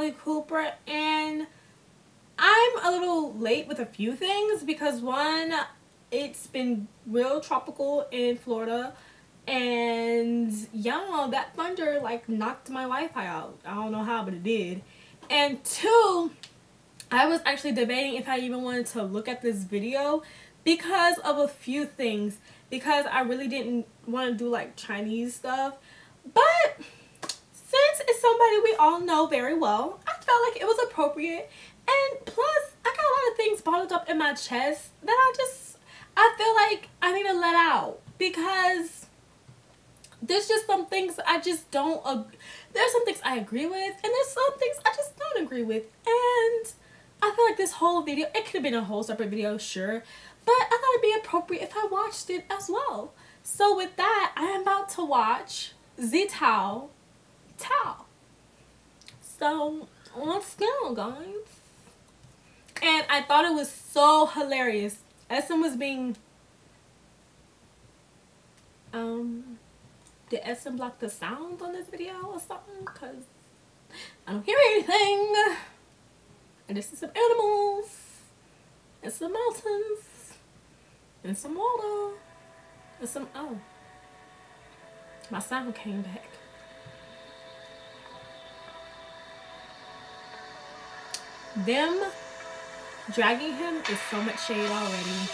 Bradley Cooper, and I'm a little late with a few things because one, it's been real tropical in Florida, and y'all, that thunder like knocked my Wi-Fi out. I don't know how, but it did. And two, I was actually debating if I even wanted to look at this video because of a few things, because I really didn't want to do like Chinese stuff, but since it's somebody we all know very well, I felt like it was appropriate. And plus, I got a lot of things bottled up in my chest that I feel like I need to let out, because there's just some things I just don't, there's some things I agree with, and there's some things I just don't agree with. And I feel like this whole video, it could have been a whole separate video, sure, but I thought it'd be appropriate if I watched it as well. So with that, I am about to watch Z.TAO, T.A.O. So let's go, guys. And I thought it was so hilarious. SM was being, did SM block the sound on this video or something? Because I don't hear anything. And this is some animals, and some mountains, and some water, and some, oh, my sound came back. Them dragging him is so much shade already.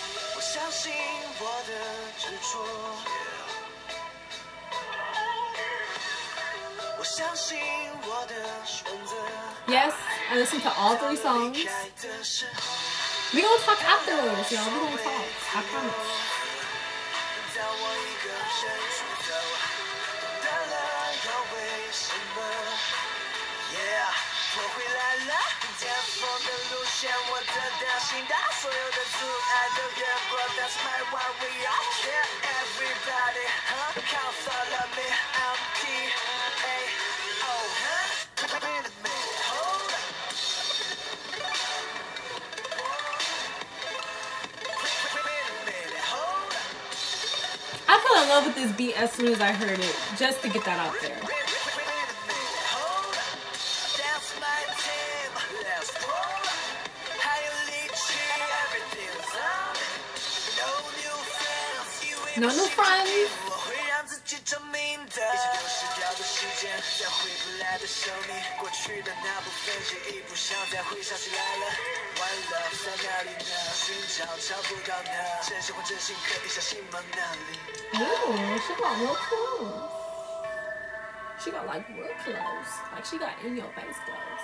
Yes, I listened to all 3 songs. We gonna talk afterwards, y'all. We gonna talk, I promise. I fell in love with this beat as soon as I heard it, just to get that out there. No new friends. Ooh, she got real clothes. She got like real clothes. Like she got in your face clothes.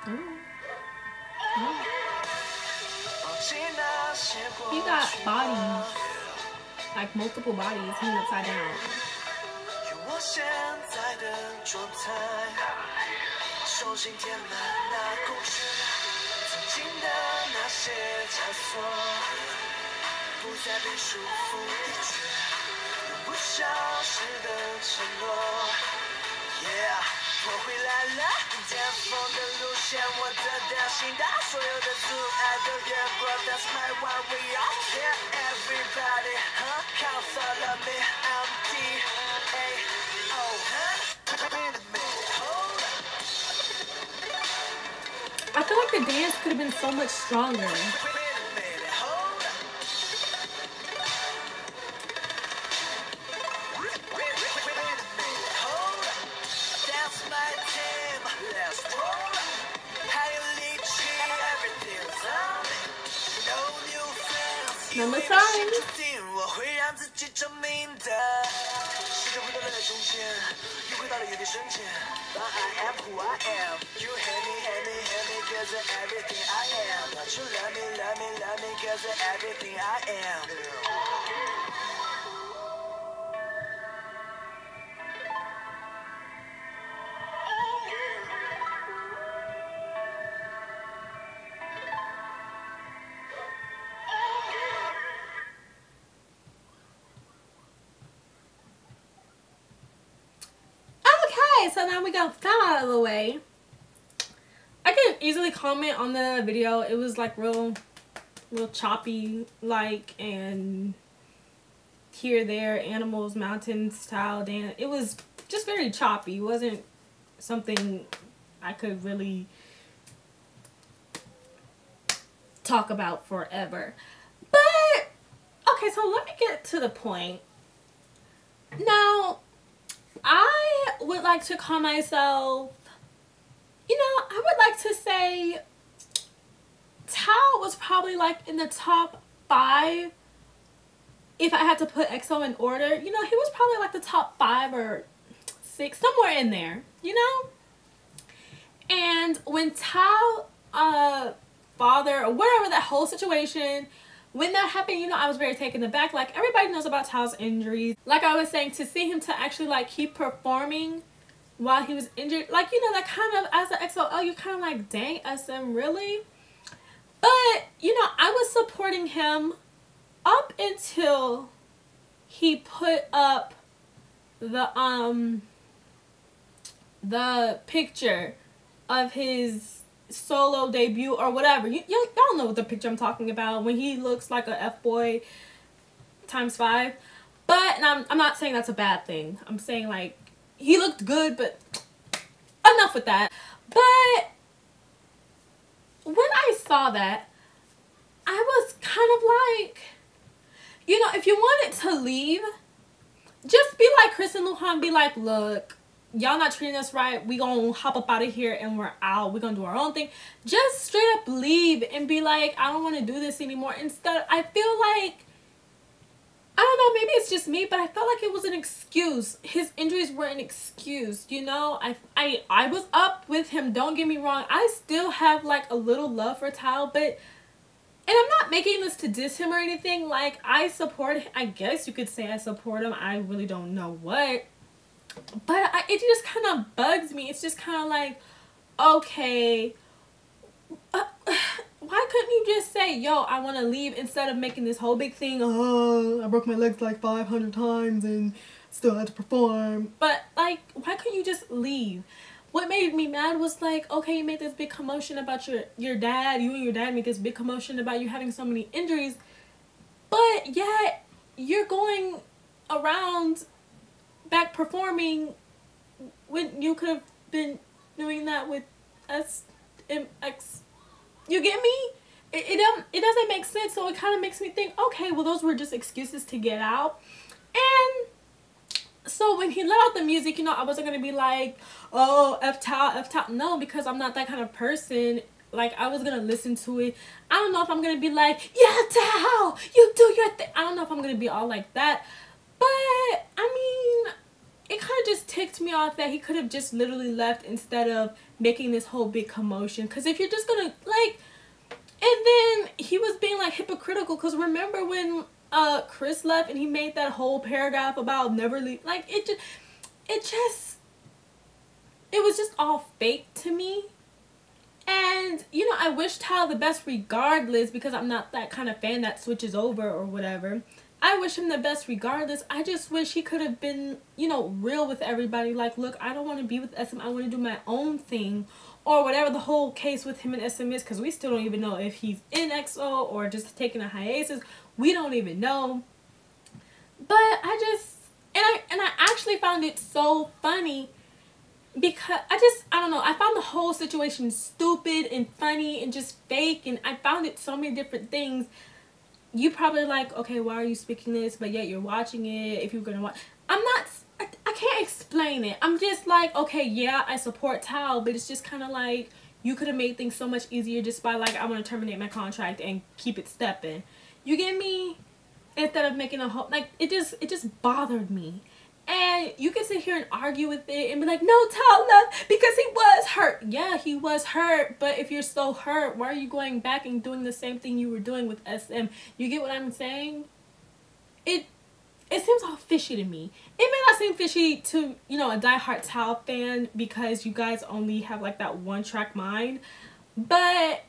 Oh. He got bodies, like multiple bodies hanging upside down. I feel like the dance could have been so much stronger. Number 5. So now we got that out of the way. I can easily comment on the video. It was like real choppy like, and here, there, animals, mountains, style, dance. It was just very choppy. It wasn't something I could really talk about forever. But, okay, so let me get to the point. Now, I would like to call myself, you know, I would like to say T.A.O was probably like in the top 5 if I had to put EXO in order. You know, he was probably like the top 5 or 6, somewhere in there, you know? And when T.A.O father or whatever, that whole situation, when that happened, you know, I was very taken aback. Like, everybody knows about T.A.O's injuries. Like I was saying, to see him to actually like keep performing while he was injured, like, you know, that kind of, as an XO, you kind of like, dang, SM, really? But, you know, I was supporting him up until he put up the picture of his solo debut or whatever. Y'all know what the picture I'm talking about, when he looks like a F-boy ×5. But I'm not saying that's a bad thing. I'm saying, like, he looked good, but enough with that. But when I saw that, I was kind of like, you know, if you wanted to leave, just be like Chris and Luhan. Be like, look, y'all not treating us right. We gonna hop up out of here and we're out. We're gonna do our own thing. Just straight up leave and be like, I don't want to do this anymore. Instead, I feel like, I don't know, maybe it's just me, but I felt like it was an excuse. His injuries were an excuse, you know? I was up with him, don't get me wrong. I still have like a little love for T.A.O, but, and I'm not making this to diss him or anything. Like, I support him. I guess you could say I support him. I really don't know what. But it just kind of bugs me. It's just kind of like, okay, why couldn't you just say, yo, I want to leave, instead of making this whole big thing, oh, I broke my legs like 500 times and still had to perform. But, like, why couldn't you just leave? What made me mad was like, okay, you made this big commotion about your dad. You and your dad made this big commotion about you having so many injuries. But yet, you're going around back performing when you could have been doing that with SMX. You get me? It doesn't make sense. So it kind of makes me think, okay, well, those were just excuses to get out. And so when he let out the music, you know, I wasn't gonna be like, oh, F.T.A.O, F.T.A.O. No, because I'm not that kind of person. Like, I was gonna listen to it. I don't know if I'm gonna be like, yeah, T.A.O, you do your thing. I don't know if I'm gonna be all like that. But, I mean, it kind of just ticked me off that he could have just literally left instead of making this whole big commotion. Because if you're just gonna, like, and then he was being, like, hypocritical. Because remember when Chris left and he made that whole paragraph about never leave. Like, it was just all fake to me. And, you know, I wish T.A.O the best regardless, because I'm not that kind of fan that switches over or whatever. I wish him the best regardless. I just wish he could have been, you know, real with everybody. Like, look, I don't want to be with SM. I want to do my own thing. Or whatever the whole case with him and SM is. Because we still don't even know if he's in EXO or just taking a hiatus. We don't even know. But I just, and I actually found it so funny. Because I don't know, I found the whole situation stupid and funny and just fake. And I found it so many different things. You probably like, okay, why are you speaking this? But yet you're watching it. If you're gonna watch, I can't explain it. I'm just like, okay, yeah, I support T.A.O, but it's just kind of like, you could have made things so much easier just by like, I want to terminate my contract and keep it stepping. You get me? Instead of making a whole, like, it just bothered me. And you can sit here and argue with it and be like, no, T.A.O left because he was hurt. Yeah, he was hurt. But if you're so hurt, why are you going back and doing the same thing you were doing with SM? You get what I'm saying? It seems all fishy to me. It may not seem fishy to, you know, a diehard T.A.O fan because you guys only have like that one track mind. But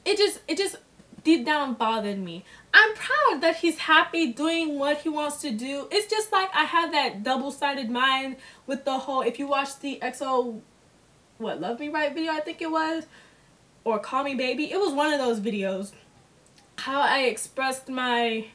it just deep down bothered me. I'm proud that he's happy doing what he wants to do. It's just like I have that double-sided mind with the whole, if you watch the EXO, what, Love Me Right video, I think it was, or Call Me Baby, it was one of those videos, how I expressed my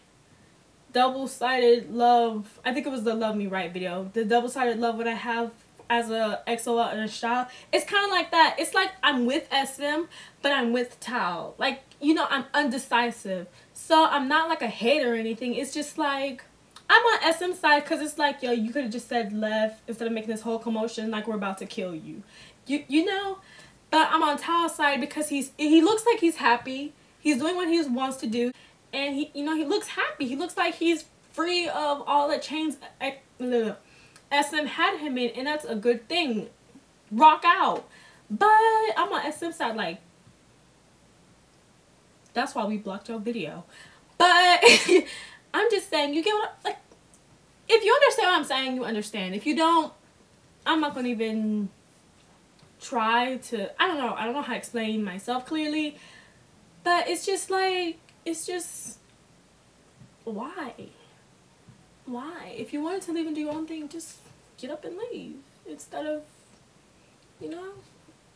double-sided love. I think it was the Love Me Right video. The double-sided love what I have as a EXO and a style. It's kind of like that. It's like I'm with SM, but I'm with T.A.O. Like, you know, I'm undecisive. So I'm not like a hater or anything. It's just like, I'm on SM side because it's like, yo, you could have just said left instead of making this whole commotion like we're about to kill you. You know? But I'm on T.A.O. side because he looks like he's happy. He's doing what he wants to do. And he, you know, he looks happy. He looks like he's free of all the chains SM had him in, and that's a good thing. Rock out. But I'm on SM side, like, that's why we blocked your video. But I'm just saying, you get what, like, if you understand what I'm saying, you understand. If you don't, I'm not gonna even try to, I don't know how to explain myself clearly. But it's just like, it's just, why? Why? If you wanted to leave and do your own thing, just get up and leave. Instead of, you know,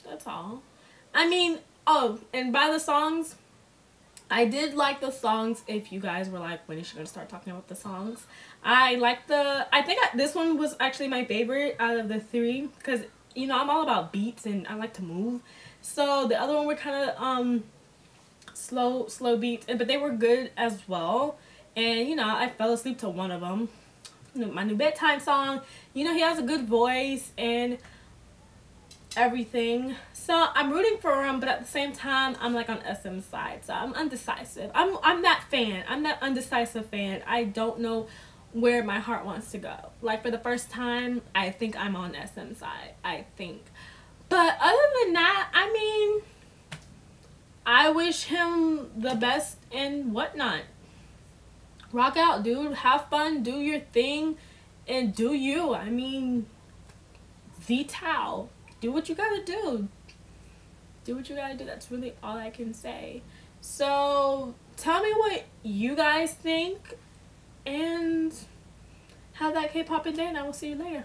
that's all. I mean, oh, and by the songs, I did like the songs. If you guys were like, when is she going to start talking about the songs? I like this one was actually my favorite out of the three. Because, you know, I'm all about beats and I like to move. So the other one were kind of, slow beats. But they were good as well. And, you know, I fell asleep to one of them. My new bedtime song. You know, he has a good voice and everything. So, I'm rooting for him, but at the same time, I'm like on SM's side. So, I'm undecisive. I'm that fan. I'm that undecisive fan. I don't know where my heart wants to go. Like, for the first time, I think I'm on SM's side. I think. But other than that, I mean, I wish him the best and whatnot. Rock out, dude. Have fun. Do your thing. And do you. I mean, Z.TAO. Do what you gotta do. Do what you gotta do. That's really all I can say. So, tell me what you guys think. And have that K-pop day, and I will see you later.